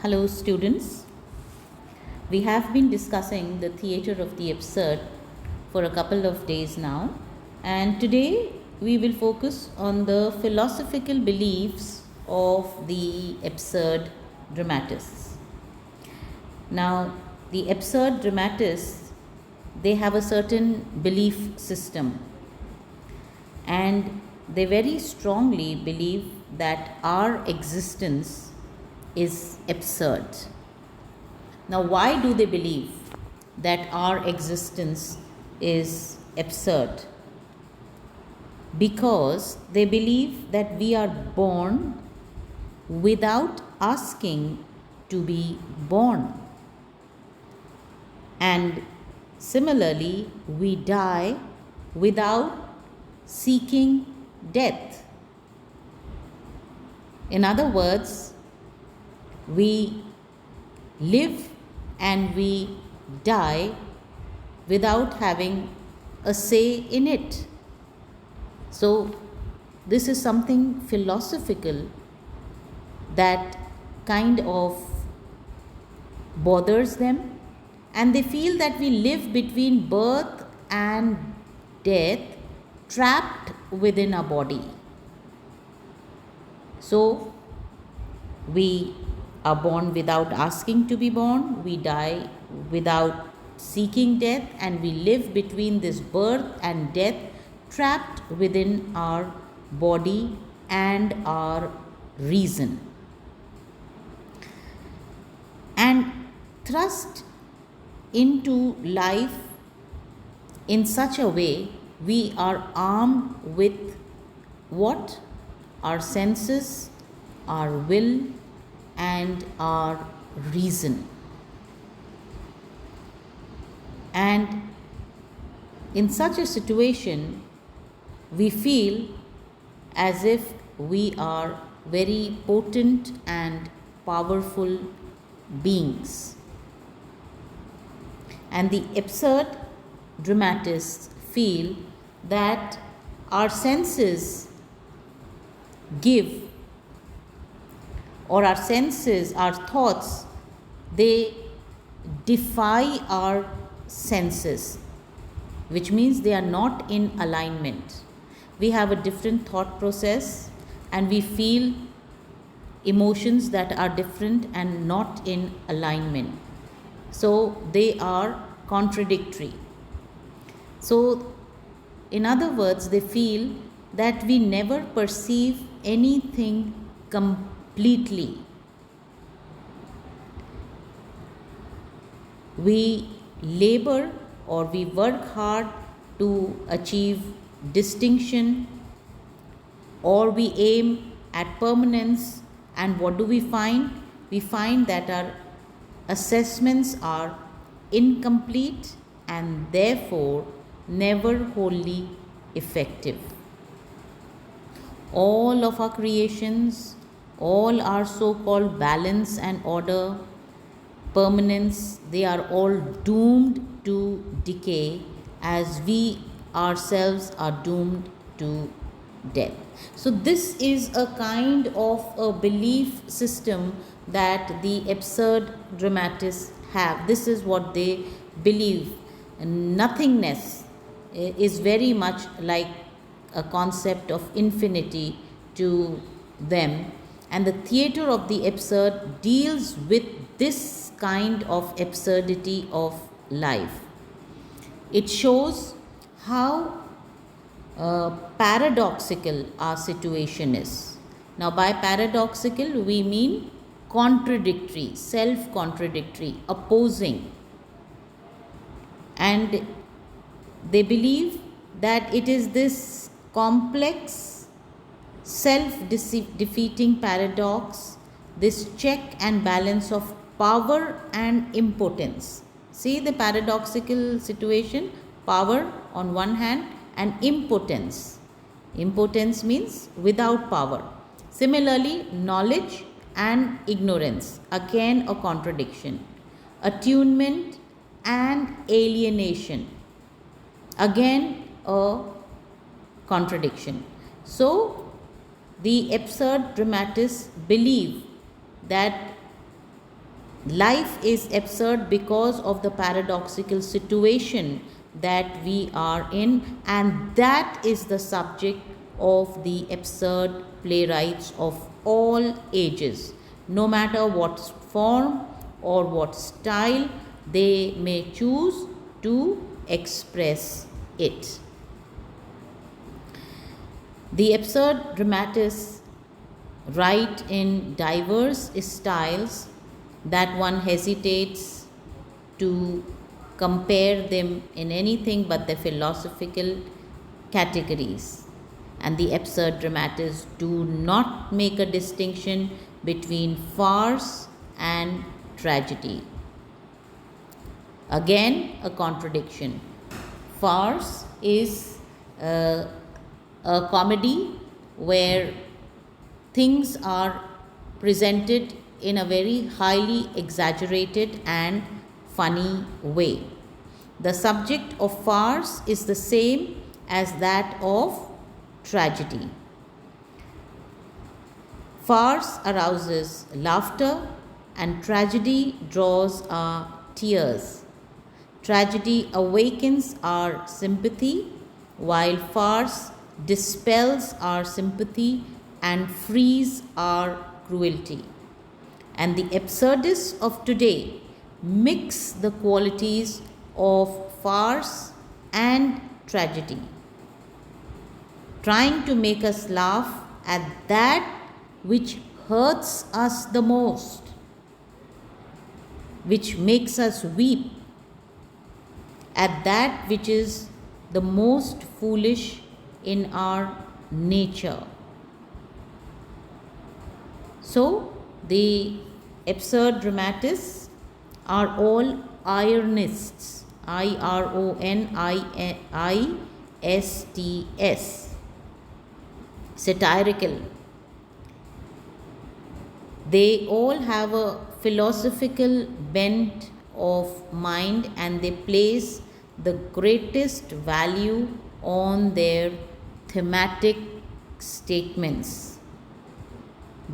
Hello, students. We have been discussing the theatre of the absurd for a couple of days now, and today we will focus on the philosophical beliefs of the absurd dramatists. Now, the absurd dramatists, they have a certain belief system, and they very strongly believe that our existence is absurd. Now, why do they believe that our existence is absurd? Because they believe that we are born without asking to be born. And similarly, we die without seeking death. In other words, we live and we die without having a say in it. So, this is something philosophical that kind of bothers them, and they feel that we live between birth and death, trapped within our body. So, we are born without asking to be born, we die without seeking death, and we live between this birth and death, trapped within our body and our reason. And thrust into life in such a way, we are armed with what? Our senses, our will, and our reason. And in such a situation, we feel as if we are very potent and powerful beings. And the absurd dramatists feel that our senses give, or our senses, our thoughts, they defy our senses, which means they are not in alignment. We have a different thought process, and we feel emotions that are different and not in alignment. So they are contradictory. So, in other words, they feel that we never perceive anything completely. We labor or we work hard to achieve distinction, or we aim at permanence, and what do we find? We find that our assessments are incomplete and therefore never wholly effective. All of our creations, all our so called balance and order, permanence, they are all doomed to decay, as we ourselves are doomed to death. So, this is a kind of a belief system that the absurd dramatists have. This is what they believe. Nothingness is very much like a concept of infinity to them, and the theatre of the absurd deals with this kind of absurdity of life. It shows how paradoxical our situation is. Now, by paradoxical, we mean contradictory, self contradictory, opposing. And they believe that it is this complex, self defeating paradox, this check and balance of power and impotence. See the paradoxical situation: power on one hand and impotence. Impotence means without power. Similarly, knowledge and ignorance, again a contradiction. Attunement and alienation, again a contradiction. So, the absurd dramatists believe that Life is absurd because of the paradoxical situation that we are in, and that is the subject of the absurd playwrights of all ages, no matter what form or what style they may choose to express it. The absurd dramatists write in diverse styles that one hesitates to compare them in anything but the philosophical categories. And the absurd dramatists do not make a distinction between farce and tragedy. Again, a contradiction. Farce is a comedy where things are presented in a very highly exaggerated and funny way. The subject of farce is the same as that of tragedy. Farce arouses laughter and tragedy draws our tears. Tragedy awakens our sympathy, while farce dispels our sympathy and frees our cruelty. And the absurdists of today mix the qualities of farce and tragedy, trying to make us laugh at that which hurts us the most, which makes us weep, at that which is the most foolish in our nature. So, the absurd dramatists are all ironists, IRONIISTS, satirical. They all have a philosophical bent of mind and they place the greatest value on their thematic statements.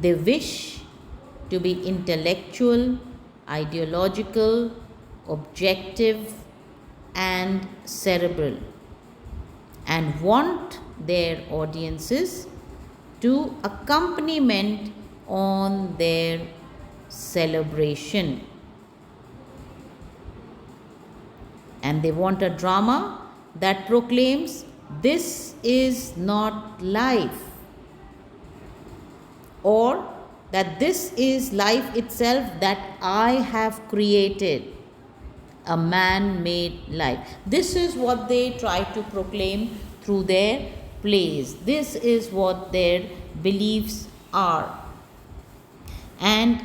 They wish to be intellectual, ideological, objective, and cerebral, and want their audiences to accompaniment on their celebration. And they want a drama that proclaims this is not life, or that this is life itself that I have created, a man-made life. This is what they try to proclaim through their plays. This is what their beliefs are. And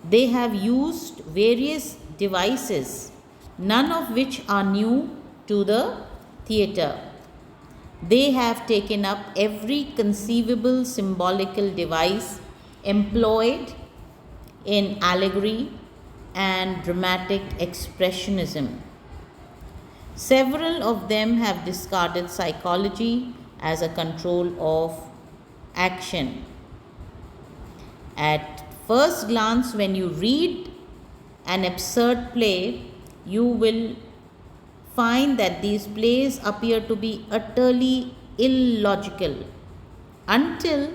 they have used various devices, none of which are new to the theatre. They have taken up every conceivable symbolical device employed in allegory and dramatic expressionism. Several of them have discarded psychology as a control of action. At first glance, when you read an absurd play, you will find that these plays appear to be utterly illogical until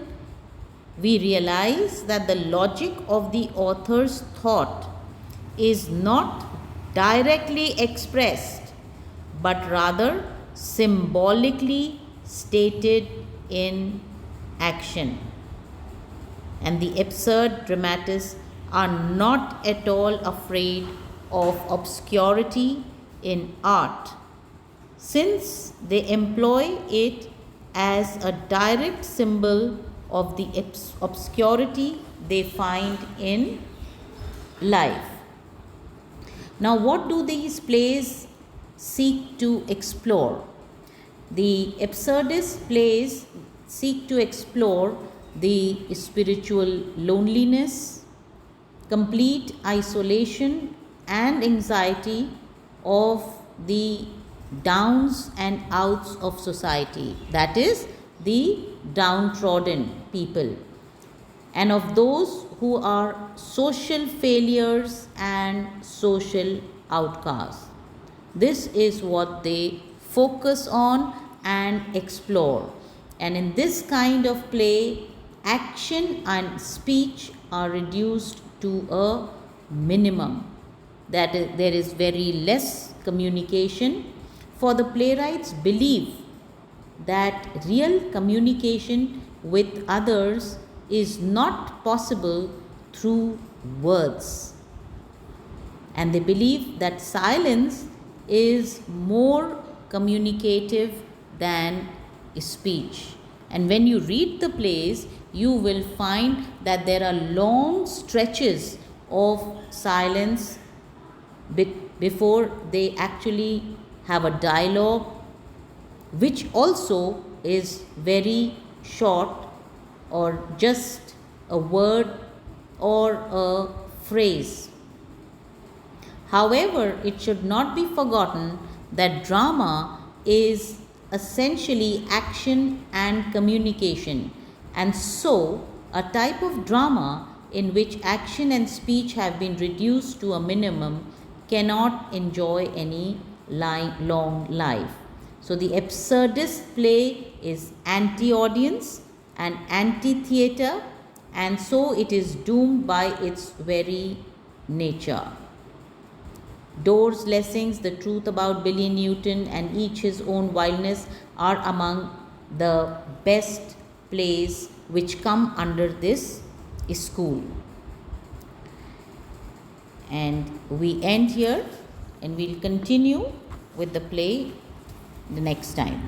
we realize that the logic of the author's thought is not directly expressed but rather symbolically stated in action. And the absurd dramatists are not at all afraid of obscurity in art, since they employ it as a direct symbol of the obscurity they find in life. Now, what do these plays seek to explore? The absurdist plays seek to explore the spiritual loneliness, complete isolation, and anxiety of the downs and outs of society, that is, the downtrodden people, and of those who are social failures and social outcasts. This is what they focus on and explore. And in this kind of play, action and speech are reduced to a minimum. That is, there is very less communication. For the playwrights believe that real communication with others is not possible through words. And they believe that silence is more communicative than speech. And when you read the plays, you will find that there are long stretches of silence before they actually have a dialogue, which also is very short, or just a word or a phrase. However, it should not be forgotten that drama is essentially action and communication, and so a type of drama in which action and speech have been reduced to a minimum cannot enjoy any long life. So the absurdist play is anti-audience and anti-theatre, and so it is doomed by its very nature. Dore's Lessings, The Truth About Billy Newton, and Each His Own Wildness are among the best plays which come under this school. And we end here, and we'll continue with the play the next time.